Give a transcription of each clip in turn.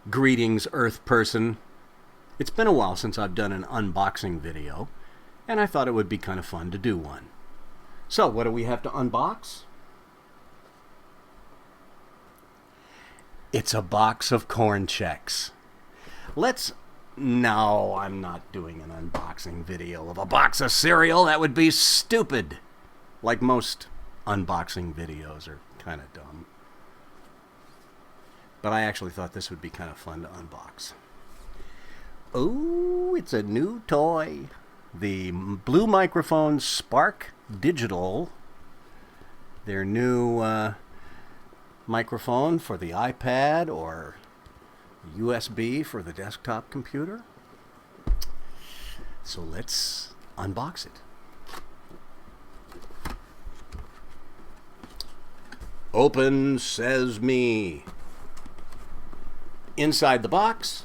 Greetings, Earth person. It's been a while since I've done an unboxing video, and I thought it would be kind of fun to do one. So, what do we have to unbox? It's a box of corn checks. No, I'm not doing an unboxing video of a box of cereal. That would be stupid. Like most unboxing videos are kind of dumb. But I actually thought this would be kind of fun to unbox. Oh, it's a new toy. The Blue Microphone Spark Digital. Their new microphone for the iPad or USB for the desktop computer. So let's unbox it. Open sesame. Inside the box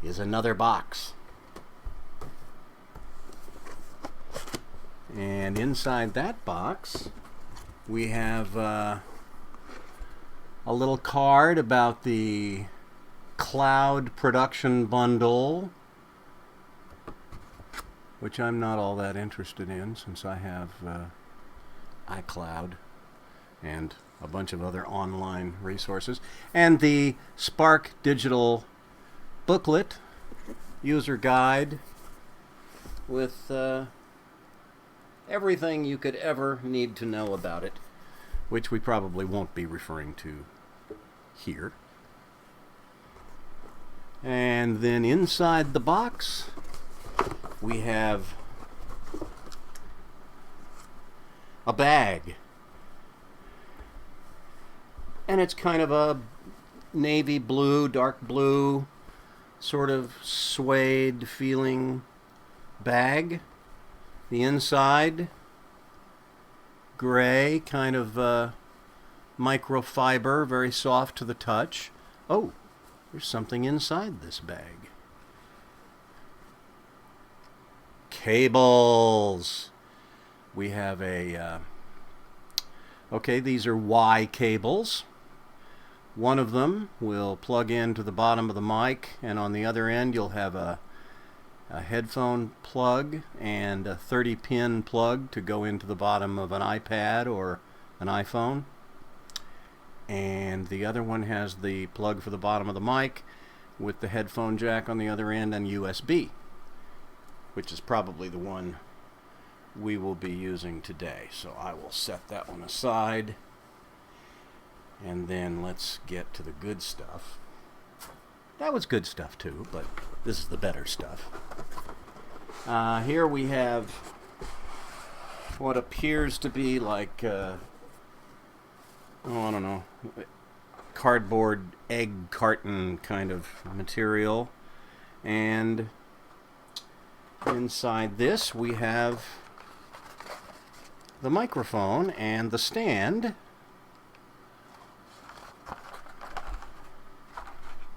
is another box. And inside that box we have a little card about the cloud production bundle, which I'm not all that interested in since I have iCloud and a bunch of other online resources, and the Spark Digital booklet, user guide, with everything you could ever need to know about it, which we probably won't be referring to here. And then inside the box we have a bag. And it's kind of a navy blue, dark blue, sort of suede feeling bag. The inside, gray, kind of microfiber, very soft to the touch. Oh, there's something inside this bag. Cables. We have okay, these are Y cables. One of them will plug into the bottom of the mic, and on the other end you'll have a headphone plug and a 30-pin plug to go into the bottom of an iPad or an iPhone. And the other one has the plug for the bottom of the mic with the headphone jack on the other end and USB, which is probably the one we will be using today. So I will set that one aside. And then let's get to the good stuff. That was good stuff too, but this is the better stuff. Here we have what appears to be like, I don't know, cardboard egg carton kind of material. And inside this we have the microphone and the stand.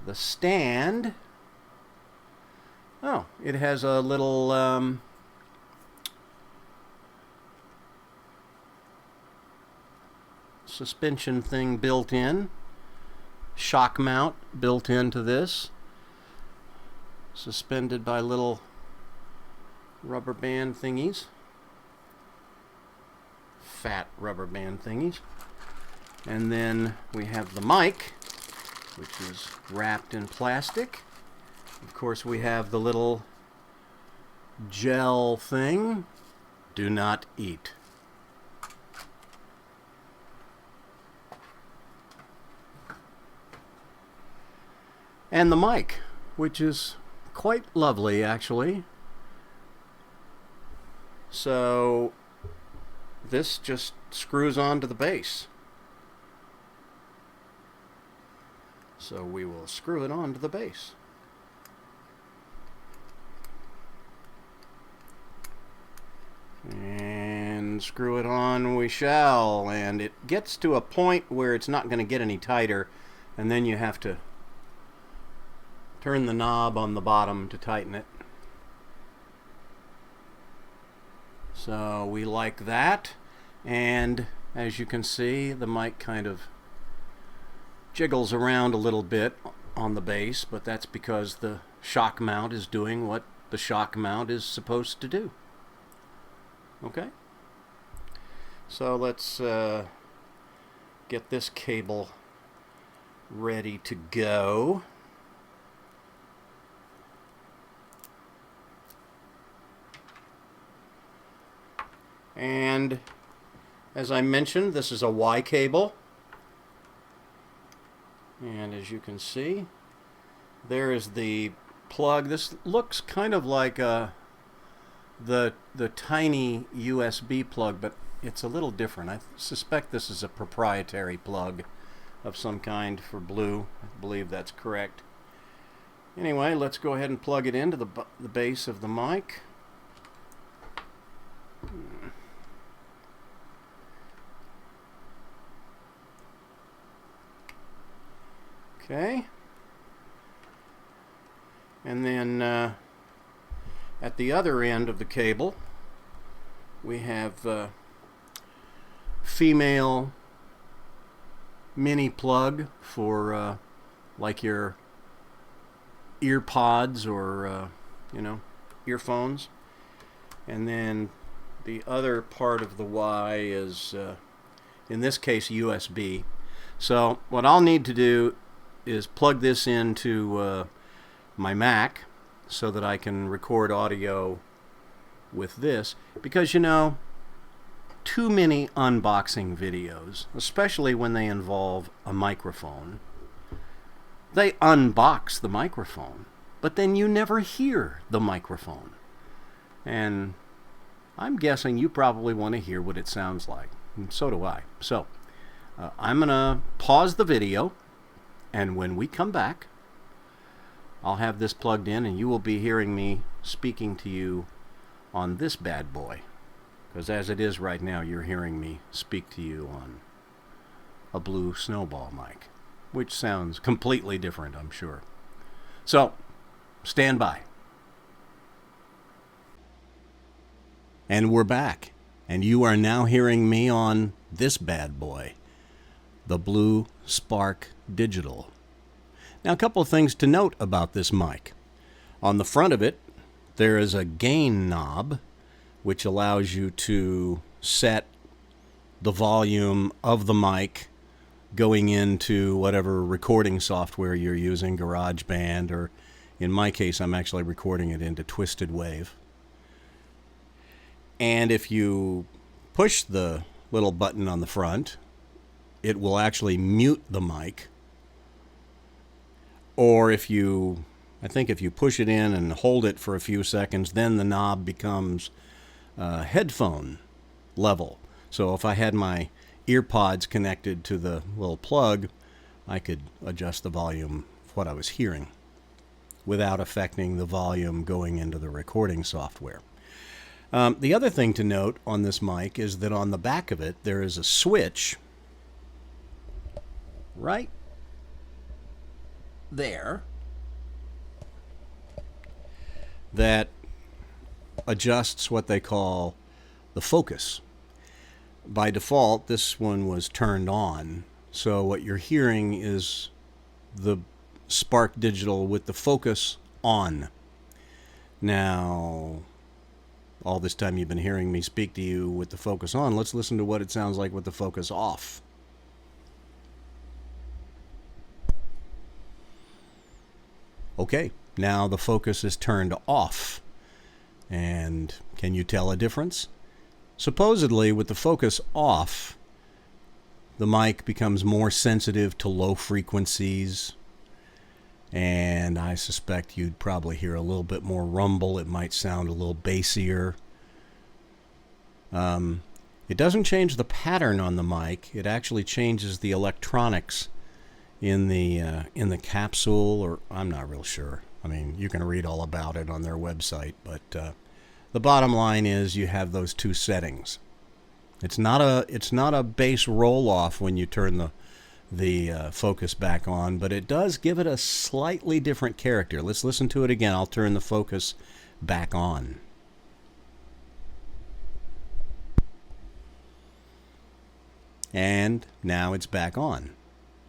The stand, oh, it has a little suspension thing built in, shock mount built into this, suspended by little rubber band thingies, fat rubber band thingies. And then we have the mic, which is wrapped in plastic. Of course, we have the little gel thing. Do not eat. And the mic, which is quite lovely, actually. So this just screws onto the base. So we will screw it onto the base. And screw it on we shall. And it gets to a point where it's not going to get any tighter, and then you have to turn the knob on the bottom to tighten it. So we like that. And As you can see, the mic kind of jiggles around a little bit on the base, but that's because the shock mount is doing what the shock mount is supposed to do. Okay? So let's get this cable ready to go. And as I mentioned, this is a Y cable. And as you can see, there is the plug. This looks kind of like the tiny USB plug, but it's a little different. I suspect this is a proprietary plug of some kind for Blue. I believe that's correct. Anyway, let's go ahead and plug it into the base of the mic. Okay. And then at the other end of the cable, we have female mini plug for like your ear pods or you know, earphones. And then the other part of the Y is in this case USB. So what I'll need to do is plug this into my Mac so that I can record audio with this, because you know, too many unboxing videos, especially when they involve a microphone, they unbox the microphone, but then you never hear the microphone. And I'm guessing you probably want to hear what it sounds like, and so do I. So I'm gonna pause the video, and when we come back, I'll have this plugged in and you will be hearing me speaking to you on this bad boy. Because as it is right now, you're hearing me speak to you on a Blue Snowball mic, which sounds completely different, I'm sure. So, stand by. And we're back. And you are now hearing me on this bad boy, the Blue Spark Digital. Now, a couple of things to note about this mic. On the front of it, there is a gain knob, which allows you to set the volume of the mic going into whatever recording software you're using, GarageBand, or in my case, I'm actually recording it into Twisted Wave. And if you push the little button on the front, it will actually mute the mic. Or if you, I think if you push it in and hold it for a few seconds, then the knob becomes headphone level. So if I had my ear pods connected to the little plug, I could adjust the volume of what I was hearing without affecting the volume going into the recording software. The other thing to note on this mic is that on the back of it, there is a switch right there that adjusts what they call the focus. By default, this one was turned on, so what you're hearing is the Spark Digital with the focus on. Now, all this time you've been hearing me speak to you with the focus on, let's listen to what it sounds like with the focus off. Okay, now the focus is turned off. And can you tell a difference? Supposedly, with the focus off, the mic becomes more sensitive to low frequencies, and I suspect you'd probably hear a little bit more rumble. It might sound a little bassier. It doesn't change the pattern on the mic. It actually changes the electronics in the capsule, or I'm not real sure. I mean, you can read all about it on their website, but the bottom line is you have those two settings. It's not a bass roll off when you turn the focus back on, but it does give it a slightly different character. Let's listen to it again. I'll turn the focus back on. And now it's back on.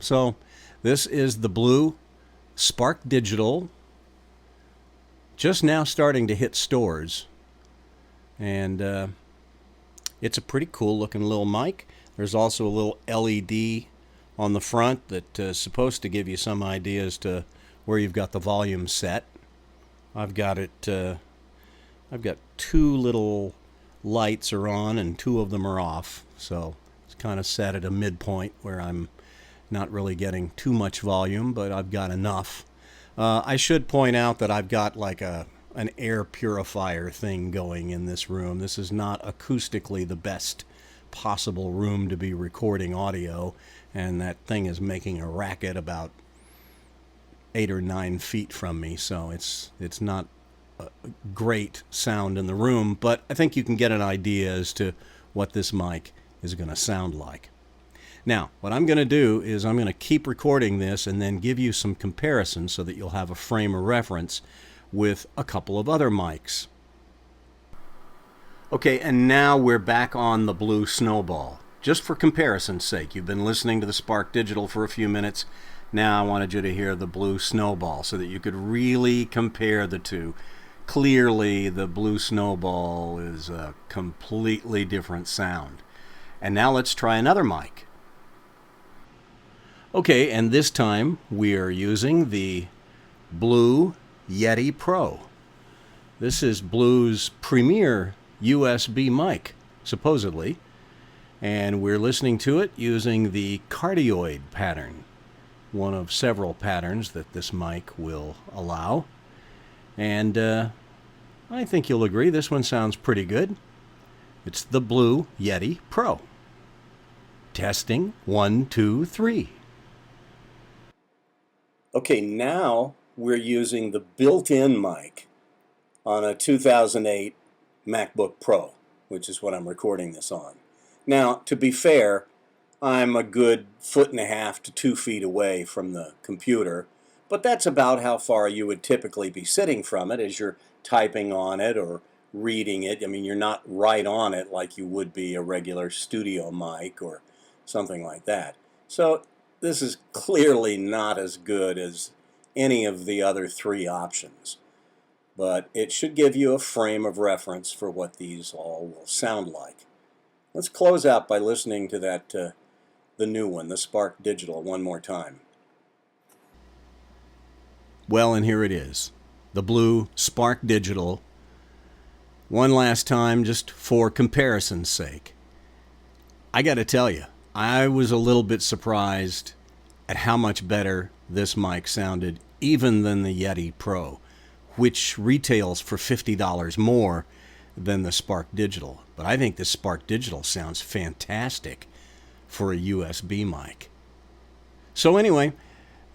So this is the blue Spark Digital, just now starting to hit stores. And it's a pretty cool looking little mic. There's also a little LED on the front that is supposed to give you some idea as to where you've got the volume set. I've got two little lights are on and two of them are off. So it's kind of set at a midpoint where I'm not really getting too much volume, but I've got enough. I should point out that I've got like an air purifier thing going in this room. This is not acoustically the best possible room to be recording audio, and that thing is making a racket about 8 or 9 feet from me, so it's not a great sound in the room, but I think you can get an idea as to what this mic is going to sound like. Now, what I'm going to do is I'm going to keep recording this and then give you some comparisons so that you'll have a frame of reference with a couple of other mics. Okay, and now we're back on the blue Snowball. Just for comparison's sake, you've been listening to the Spark Digital for a few minutes. Now I wanted you to hear the blue Snowball so that you could really compare the two. Clearly, the blue Snowball is a completely different sound. And now let's try another mic. Okay, and this time we are using the blue Yeti Pro. This is Blue's premier USB mic, supposedly, and we're listening to it using the cardioid pattern, one of several patterns that this mic will allow. And I think you'll agree this one sounds pretty good. It's the blue Yeti Pro. Testing 1, 2, 3. Okay, now we're using the built-in mic on a 2008 MacBook Pro, which is what I'm recording this on. Now, to be fair, I'm a good 1.5 to 2 feet away from the computer, but that's about how far you would typically be sitting from it as you're typing on it or reading it. I mean, you're not right on it like you would be a regular studio mic or something like that. So this is clearly not as good as any of the other 3 options, but it should give you a frame of reference for what these all will sound like. Let's close out by listening to that, the new one, the Spark Digital, one more time. Well, and here it is, the blue Spark Digital. One last time, just for comparison's sake. I got to tell you, I was a little bit surprised at how much better this mic sounded even than the Yeti Pro, which retails for $50 more than the Spark Digital. But I think the Spark Digital sounds fantastic for a USB mic. So anyway,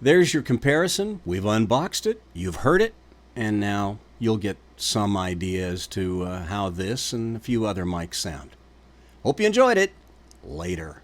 there's your comparison. We've unboxed it, you've heard it, and now you'll get some idea as to how this and a few other mics sound. Hope you enjoyed it. Later.